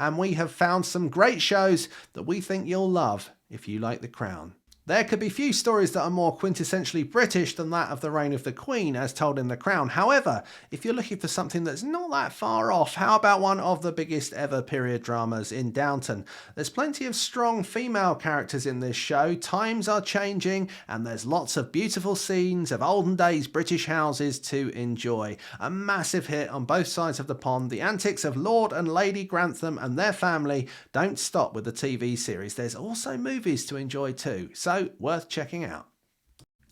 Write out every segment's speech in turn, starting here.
and we have found some great shows that we think you'll love if you like The Crown. There could be few stories that are more quintessentially British than that of the reign of the Queen as told in The Crown. However, if you're looking for something that's not that far off, how about one of the biggest ever period dramas in Downton? There's plenty of strong female characters in this show, times are changing, and there's lots of beautiful scenes of olden days British houses to enjoy. A massive hit on both sides of the pond, the antics of Lord and Lady Grantham and their family don't stop with the TV series. There's also movies to enjoy too, so worth checking out.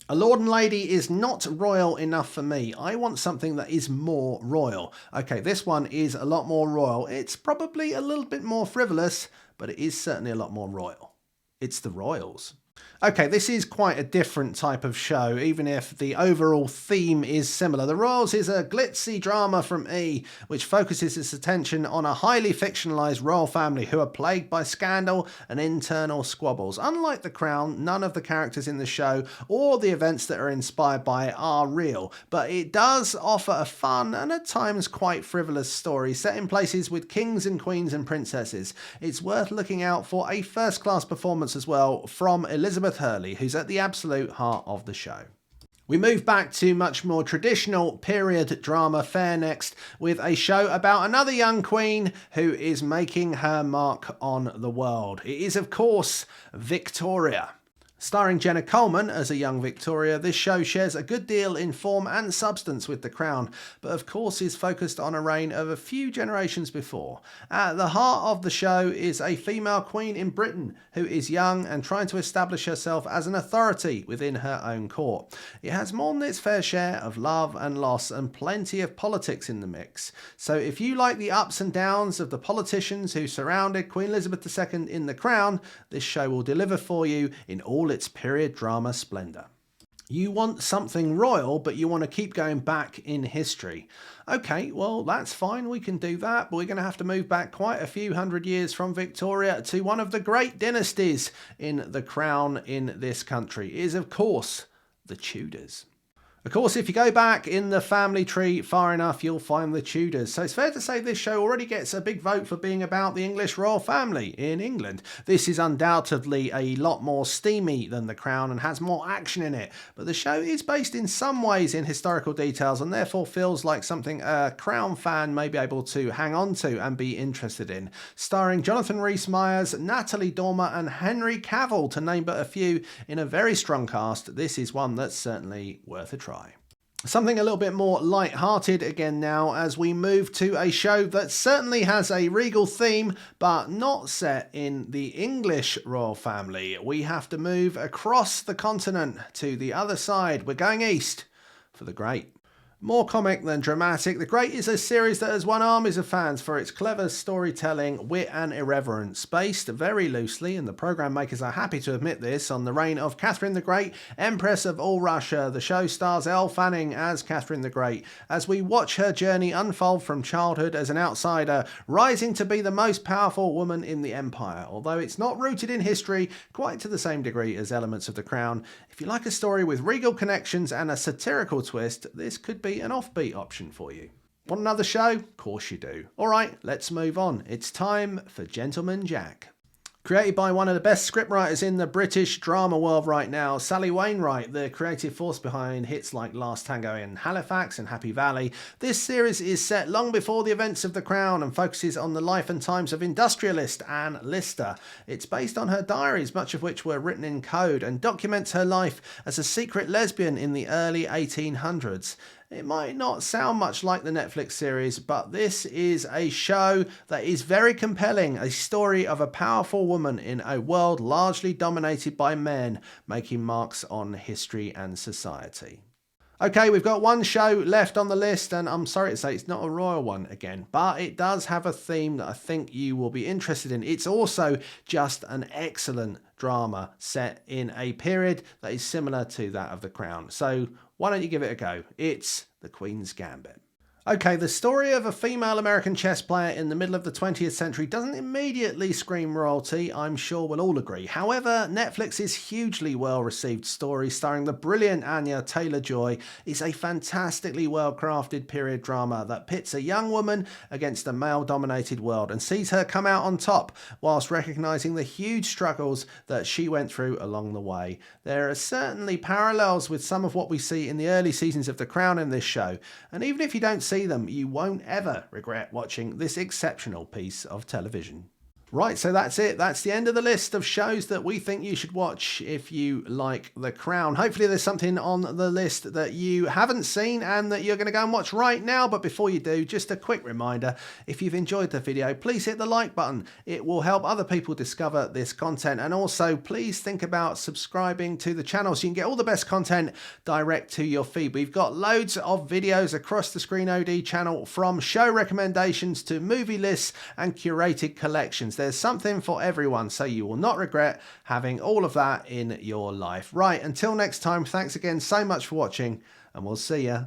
A Lord and Lady is not royal enough for me. I want something that is more royal. Okay, this one is a lot more royal. It's probably a little bit more frivolous, but it is certainly a lot more royal. It's The Royals. Okay, this is quite a different type of show, even if the overall theme is similar. The Royals is a glitzy drama from E, which focuses its attention on a highly fictionalised royal family who are plagued by scandal and internal squabbles. Unlike The Crown, none of the characters in the show or the events that are inspired by it are real, but it does offer a fun and at times quite frivolous story set in places with kings and queens and princesses. It's worth looking out for a first-class performance as well from Elizabeth Hurley, who's at the absolute heart of the show. We move back to much more traditional period drama fare next with a show about another young queen who is making her mark on the world. It is, of course, Victoria. Starring Jenna Coleman as a young Victoria, this show shares a good deal in form and substance with The Crown, but of course is focused on a reign of a few generations before. At the heart of the show is a female queen in Britain who is young and trying to establish herself as an authority within her own court. It has more than its fair share of love and loss and plenty of politics in the mix. So if you like the ups and downs of the politicians who surrounded Queen Elizabeth II in The Crown, this show will deliver for you in all its period drama splendour. You want something royal, but you want to keep going back in history. Okay, well, that's fine, we can do that, but we're going to have to move back quite a few hundred years from Victoria to one of the great dynasties in The Crown in this country. It is, of course, the Tudors. Of course, if you go back in the family tree far enough, you'll find the Tudors. So it's fair to say this show already gets a big vote for being about the English royal family in England. This is undoubtedly a lot more steamy than The Crown and has more action in it. But the show is based in some ways in historical details and therefore feels like something a Crown fan may be able to hang on to and be interested in. Starring Jonathan Rhys-Meyers, Natalie Dormer and Henry Cavill, to name but a few, in a very strong cast, this is one that's certainly worth a try. Something a little bit more light-hearted again now as we move to a show that certainly has a regal theme but not set in the English royal family. We have to move across the continent to the other side. We're going east for The Great. More comic than dramatic, The Great is a series that has won armies of fans for its clever storytelling, wit and irreverence. Based very loosely, and the programme makers are happy to admit this, on the reign of Catherine the Great, Empress of all Russia, the show stars Elle Fanning as Catherine the Great, as we watch her journey unfold from childhood as an outsider, rising to be the most powerful woman in the empire. Although it's not rooted in history quite to the same degree as elements of The Crown, if you like a story with regal connections and a satirical twist, this could be an offbeat option for you. Want another show? Of course you do. Alright, let's move on. It's time for Gentleman Jack. Created by one of the best scriptwriters in the British drama world right now, Sally Wainwright, the creative force behind hits like Last Tango in Halifax and Happy Valley, this series is set long before the events of The Crown and focuses on the life and times of industrialist Anne Lister. It's based on her diaries, much of which were written in code, and documents her life as a secret lesbian in the early 1800s. It might not sound much like the Netflix series, but this is a show that is very compelling, a story of a powerful woman in a world largely dominated by men, making marks on history and society. Okay, we've got one show left on the list, and I'm sorry to say it's not a royal one again, but it does have a theme that I think you will be interested in. It's also just an excellent drama set in a period that is similar to that of The Crown. So why don't you give it a go? It's The Queen's Gambit. Okay, the story of a female American chess player in the middle of the 20th century doesn't immediately scream royalty, I'm sure we'll all agree. However, Netflix's hugely well-received story starring the brilliant Anya Taylor-Joy is a fantastically well-crafted period drama that pits a young woman against a male-dominated world and sees her come out on top whilst recognising the huge struggles that she went through along the way. There are certainly parallels with some of what we see in the early seasons of The Crown in this show, and even if you don't see them, you won't ever regret watching this exceptional piece of television. Right, so that's it. That's the end of the list of shows that we think you should watch if you like The Crown. Hopefully there's something on the list that you haven't seen and that you're going to go and watch right now. But before you do, just a quick reminder, if you've enjoyed the video, please hit the like button. It will help other people discover this content. And also, please think about subscribing to the channel so you can get all the best content direct to your feed. We've got loads of videos across the Screen OD channel, from show recommendations to movie lists and curated collections. There's something for everyone, so you will not regret having all of that in your life. Right, until next time, thanks again so much for watching, and we'll see ya.